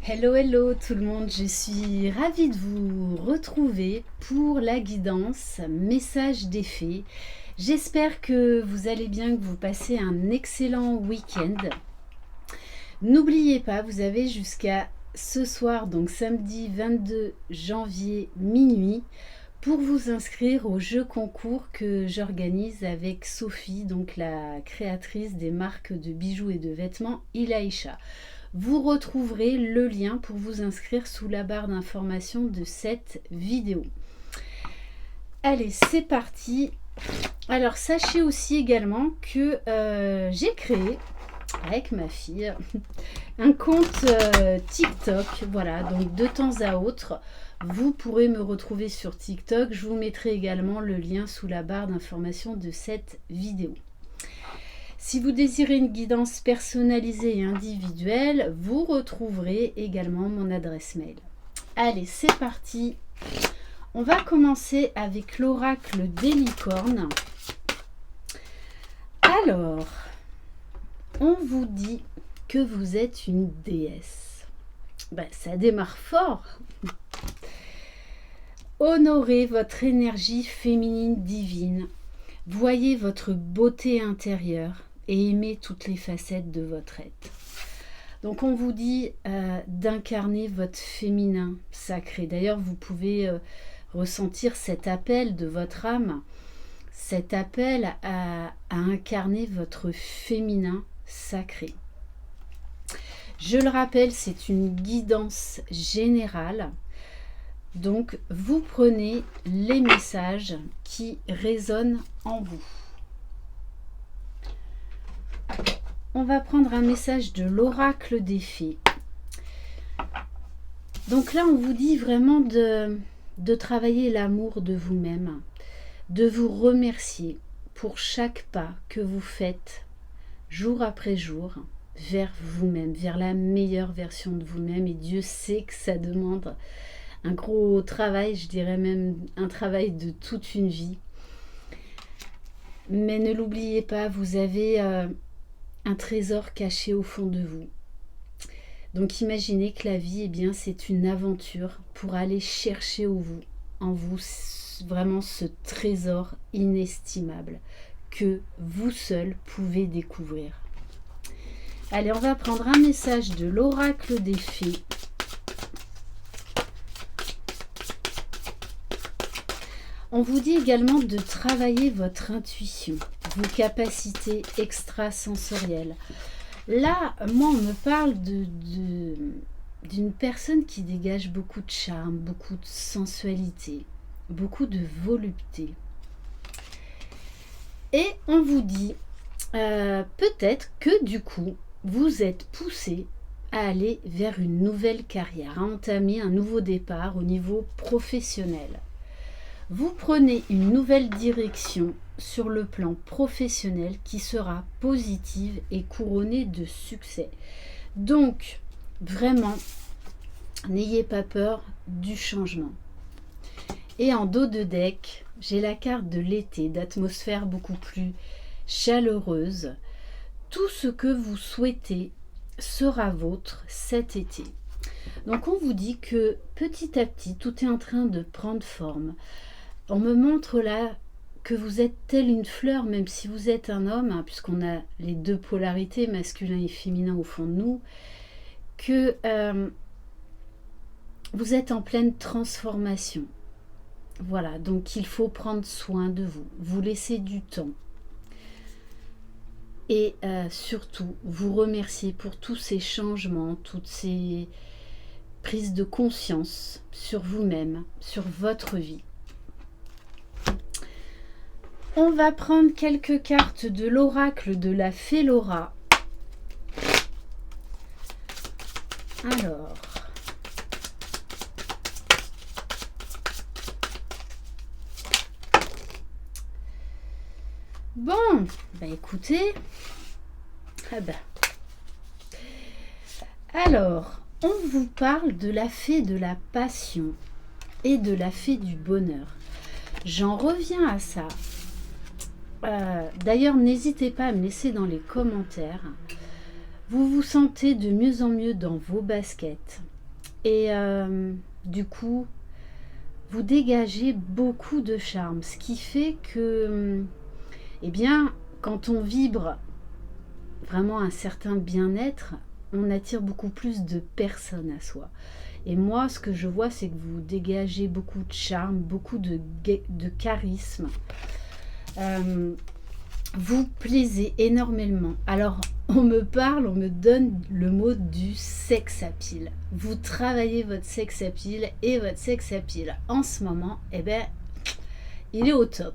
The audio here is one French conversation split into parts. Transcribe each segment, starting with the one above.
Hello, hello tout le monde, je suis ravie de vous retrouver pour la guidance message des fées. J'espère que vous allez bien, que vous passez un excellent week-end. N'oubliez pas, vous avez jusqu'à ce soir, donc samedi 22 janvier minuit, pour vous inscrire au jeu concours que j'organise avec Sophie, donc la créatrice des marques de bijoux et de vêtements Ilaïcha. Vous retrouverez le lien pour vous inscrire sous la barre d'information de cette vidéo. Allez, c'est parti. Alors, sachez aussi également que j'ai créé, avec ma fille, un compte TikTok. Voilà, donc de temps à autre, vous pourrez me retrouver sur TikTok. Je vous mettrai également le lien sous la barre d'information de cette vidéo. Si vous désirez une guidance personnalisée et individuelle, vous retrouverez également mon adresse mail. Allez, c'est parti. On va commencer avec l'oracle des licornes. Alors, on vous dit que vous êtes une déesse. Ben, ça démarre fort. Honorez votre énergie féminine divine. Voyez votre beauté intérieure et aimez toutes les facettes de votre être. Donc on vous dit d'incarner votre féminin sacré. D'ailleurs, vous pouvez ressentir cet appel de votre âme, cet appel à incarner votre féminin sacré. Je le rappelle, c'est une guidance générale. Donc, vous prenez les messages qui résonnent en vous. On va prendre un message de l'oracle des fées. Donc là, on vous dit vraiment de travailler l'amour de vous-même, de vous remercier pour chaque pas que vous faites jour après jour vers vous-même, vers la meilleure version de vous-même. Et Dieu sait que ça demande un gros travail, je dirais même un travail de toute une vie. Mais ne l'oubliez pas, vous avez un trésor caché au fond de vous. Donc imaginez que la vie, eh bien, c'est une aventure pour aller chercher en vous vraiment ce trésor inestimable que vous seul pouvez découvrir. Allez, on va prendre un message de l'oracle des fées. On vous dit également de travailler votre intuition, vos capacités extrasensorielles. Là, moi, on me parle d'une personne qui dégage beaucoup de charme, beaucoup de sensualité, beaucoup de volupté. Et on vous dit peut-être que du coup, vous êtes poussé à aller vers une nouvelle carrière, à entamer un nouveau départ au niveau professionnel. Vous prenez une nouvelle direction sur le plan professionnel qui sera positive et couronnée de succès. Donc, vraiment, n'ayez pas peur du changement. Et en dos de deck, j'ai la carte de l'été, d'atmosphère beaucoup plus chaleureuse. Tout ce que vous souhaitez sera vôtre cet été. Donc, on vous dit que petit à petit, tout est en train de prendre forme. On me montre là que vous êtes telle une fleur, même si vous êtes un homme, hein, puisqu'on a les deux polarités, masculin et féminin au fond de nous, que vous êtes en pleine transformation. Voilà, donc il faut prendre soin de vous, vous laisser du temps. Et surtout, vous remercier pour tous ces changements, toutes ces prises de conscience sur vous-même, sur votre vie. On va prendre quelques cartes de l'oracle de la fée Laura. Alors, bon, bah écoutez, alors, on vous parle de la fée de la passion et de la fée du bonheur. J'en reviens à ça. D'ailleurs, n'hésitez pas à me laisser dans les commentaires. Vous vous sentez de mieux en mieux dans vos baskets. Et du coup, vous dégagez beaucoup de charme, ce qui fait que, eh bien, quand on vibre vraiment un certain bien-être, on attire beaucoup plus de personnes à soi. Et moi, ce que je vois, c'est que vous dégagez beaucoup de charme, beaucoup de charisme. Euh, Vous plaisez énormément. Alors, on me donne le mot du sex appeal. Vous travaillez votre sex appeal et votre sex appeal en ce moment, eh ben, il est au top.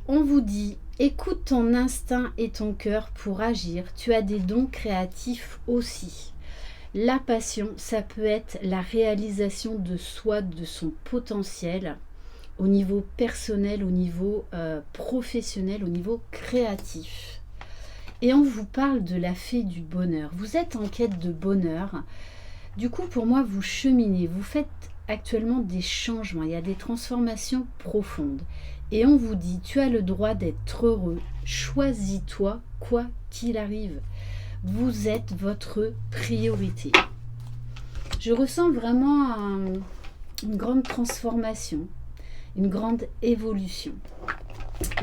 On vous dit, écoute ton instinct et ton cœur pour agir. Tu as des dons créatifs aussi. La passion, ça peut être la réalisation de soi, de son potentiel, au niveau personnel, au niveau professionnel, au niveau créatif. Et on vous parle de la fée du bonheur. Vous êtes en quête de bonheur. Du coup, pour moi, vous cheminez, vous faites actuellement des changements, il y a des transformations profondes. Et on vous dit, tu as le droit d'être heureux, choisis-toi quoi qu'il arrive. Vous êtes votre priorité. Je ressens vraiment une grande transformation, une grande évolution.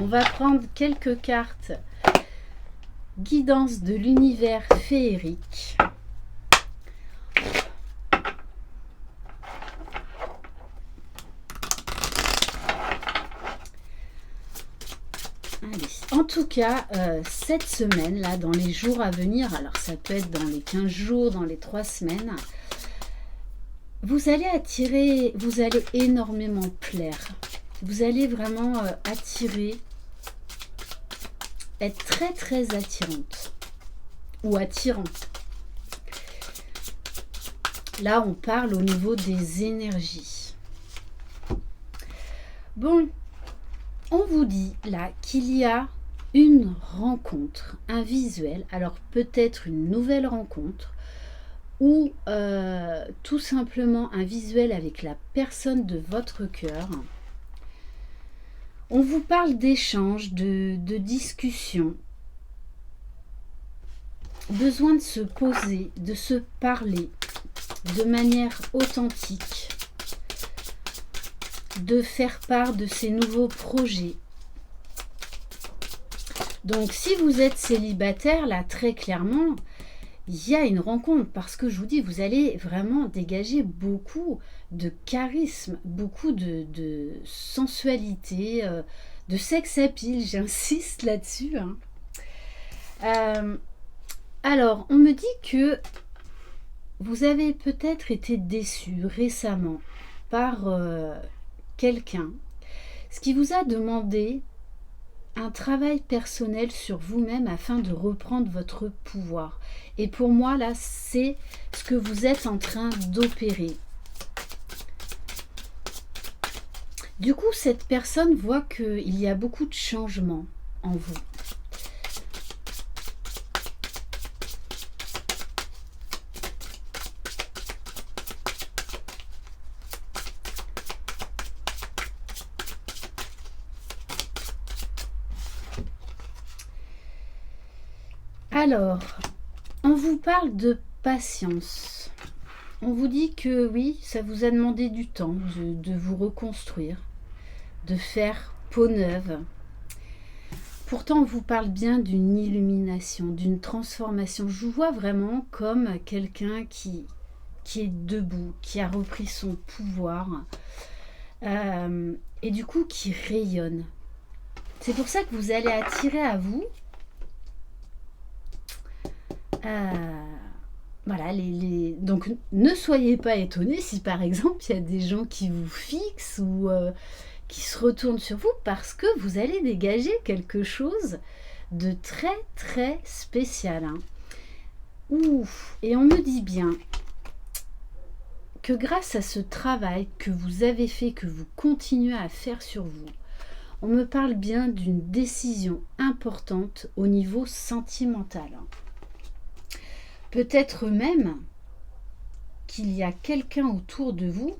On va prendre quelques cartes guidance de l'univers féerique. Allez. En tout cas, cette semaine-là, dans les jours à venir, alors ça peut être dans les 15 jours, dans les 3 semaines, vous allez attirer, vous allez énormément plaire. Vous allez vraiment attirer, être très très attirante ou attirant. Là, on parle au niveau des énergies. Bon, on vous dit là qu'il y a une rencontre, un visuel, alors peut-être une nouvelle rencontre ou tout simplement un visuel avec la personne de votre cœur. On vous parle d'échanges, de discussions, besoin de se poser, de se parler de manière authentique, de faire part de ces nouveaux projets. Donc si vous êtes célibataire, là très clairement, il y a une rencontre parce que je vous dis, vous allez vraiment dégager beaucoup de charisme, beaucoup de sensualité, de sex appeal, j'insiste là-dessus. Alors, on me dit que vous avez peut-être été déçu récemment par quelqu'un, ce qui vous a demandé un travail personnel sur vous-même afin de reprendre votre pouvoir. Et pour moi, là, c'est ce que vous êtes en train d'opérer. Du coup, cette personne voit qu'il y a beaucoup de changements en vous. Alors, on vous parle de patience. On vous dit que oui, ça vous a demandé du temps de vous reconstruire, de faire peau neuve. Pourtant, on vous parle bien d'une illumination, d'une transformation. Je vous vois vraiment comme quelqu'un qui est debout, qui a repris son pouvoir et du coup qui rayonne. C'est pour ça que vous allez attirer à vous voilà, donc ne soyez pas étonnés si par exemple il y a des gens qui vous fixent ou qui se retournent sur vous parce que vous allez dégager quelque chose de très très spécial. Ouf. Et on me dit bien que grâce à ce travail que vous avez fait, que vous continuez à faire sur vous, on me parle bien d'une décision importante au niveau sentimental. Peut-être même qu'il y a quelqu'un autour de vous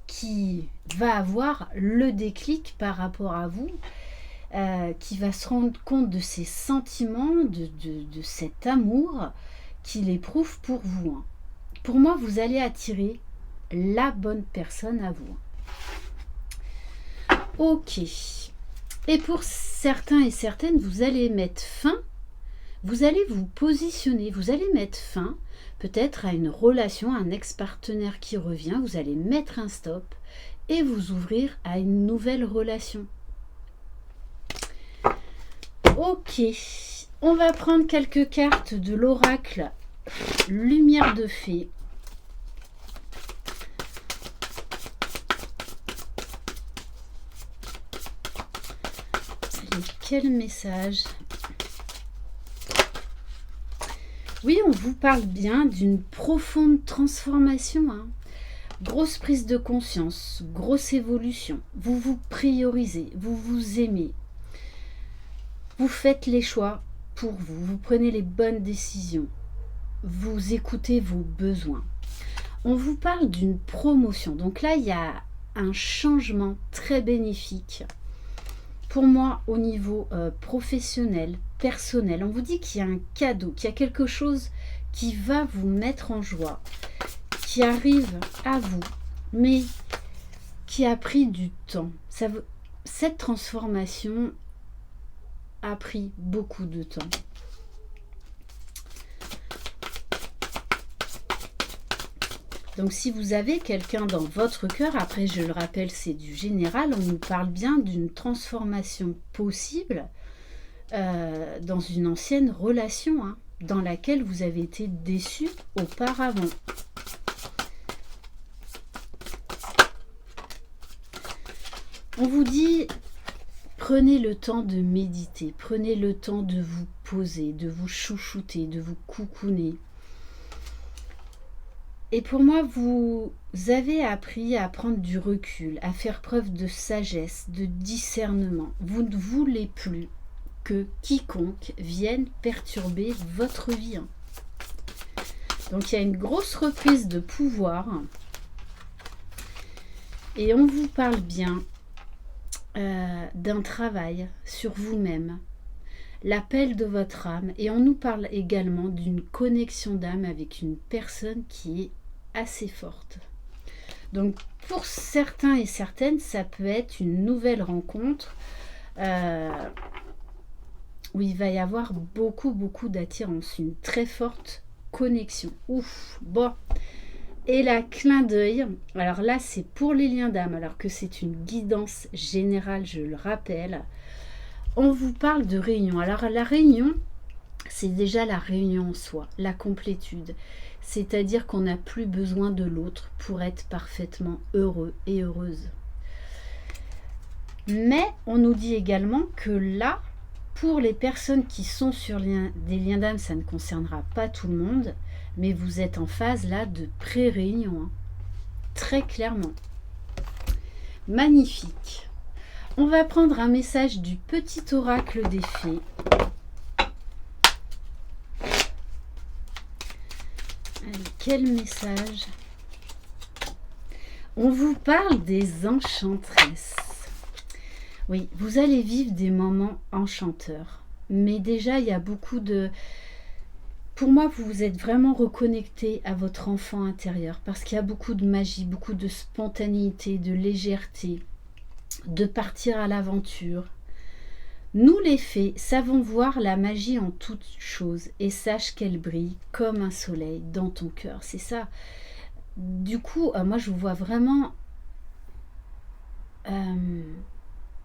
qui va avoir le déclic par rapport à vous, qui va se rendre compte de ses sentiments, de cet amour qu'il éprouve pour vous. pour moi, vous allez attirer la bonne personne à vous. Ok. Et pour certains et certaines, vous allez mettre fin, vous allez vous positionner, vous allez mettre fin peut-être à une relation, un ex-partenaire qui revient, vous allez mettre un stop et vous ouvrir à une nouvelle relation. Ok, on va prendre quelques cartes de l'oracle Lumière de Fée. Allez, quel message? Oui, on vous parle bien d'une profonde transformation, hein. Grosse prise de conscience, grosse évolution. Vous vous priorisez, vous vous aimez. Vous faites les choix pour vous, vous prenez les bonnes décisions. Vous écoutez vos besoins. On vous parle d'une promotion. Donc là, il y a un changement très bénéfique. Pour moi, au niveau professionnel, personnel, on vous dit qu'il y a un cadeau, qu'il y a quelque chose qui va vous mettre en joie, qui arrive à vous, mais qui a pris du temps. Cette transformation a pris beaucoup de temps. Donc si vous avez quelqu'un dans votre cœur, après je le rappelle, c'est du général, on nous parle bien d'une transformation possible dans une ancienne relation, hein, dans laquelle vous avez été déçu auparavant. On vous dit, prenez le temps de méditer, prenez le temps de vous poser, de vous chouchouter, de vous coucouner. Et pour moi, vous avez appris à prendre du recul, à faire preuve de sagesse, de discernement. Vous ne voulez plus que quiconque vienne perturber votre vie, hein. Donc il y a une grosse reprise de pouvoir. Et on vous parle bien d'un travail sur vous-même, l'appel de votre âme, et on nous parle également d'une connexion d'âme avec une personne qui est assez forte. Donc pour certains et certaines, ça peut être une nouvelle rencontre où il va y avoir beaucoup d'attirance, une très forte connexion. Ouf, bon. Et la clin d'œil, alors là c'est pour les liens d'âme, alors que c'est une guidance générale, je le rappelle. On vous parle de réunion. Alors la réunion, c'est déjà la réunion en soi, la complétude. C'est-à-dire qu'on n'a plus besoin de l'autre pour être parfaitement heureux et heureuse. Mais on nous dit également que là, pour les personnes qui sont sur des liens d'âme, ça ne concernera pas tout le monde, mais vous êtes en phase là de pré-réunion, hein, très clairement. Magnifique. On va prendre un message du petit oracle des fées. Allez, quel message? On vous parle des enchantresses. Oui, vous allez vivre des moments enchanteurs. Mais déjà, il y a beaucoup de... Pour moi, vous vous êtes vraiment reconnecté à votre enfant intérieur parce qu'il y a beaucoup de magie, beaucoup de spontanéité, de légèreté, de partir à l'aventure. Nous les fées savons voir la magie en toutes choses et sache qu'elle brille comme un soleil dans ton cœur. C'est ça. Du coup, moi je vous vois vraiment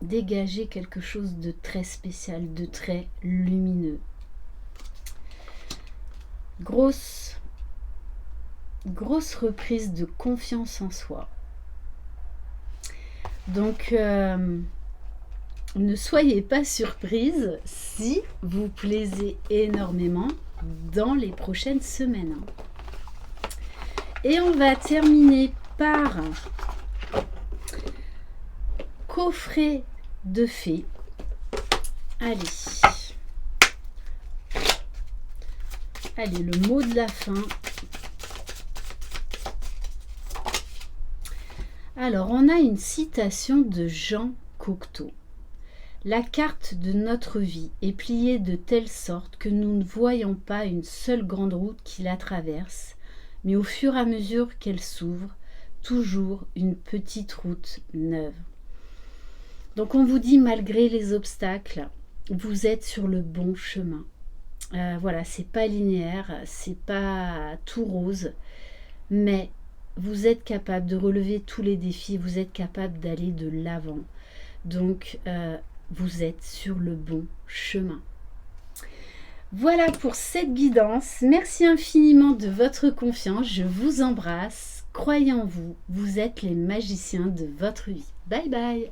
dégager quelque chose de très spécial, de très lumineux. Grosse reprise de confiance en soi. Donc ne soyez pas surprise si vous plaisez énormément dans les prochaines semaines. Et on va terminer par coffret de fées. Allez. Allez, le mot de la fin. Alors, on a une citation de Jean Cocteau. La carte de notre vie est pliée de telle sorte que nous ne voyons pas une seule grande route qui la traverse, mais au fur et à mesure qu'elle s'ouvre, toujours une petite route neuve. Donc on vous dit, malgré les obstacles, vous êtes sur le bon chemin. Voilà, c'est pas linéaire, c'est pas tout rose, mais vous êtes capable de relever tous les défis, vous êtes capable d'aller de l'avant. Donc vous êtes sur le bon chemin. Voilà pour cette guidance. Merci infiniment de votre confiance. Je vous embrasse. Croyez en vous. Vous êtes les magiciens de votre vie. Bye bye.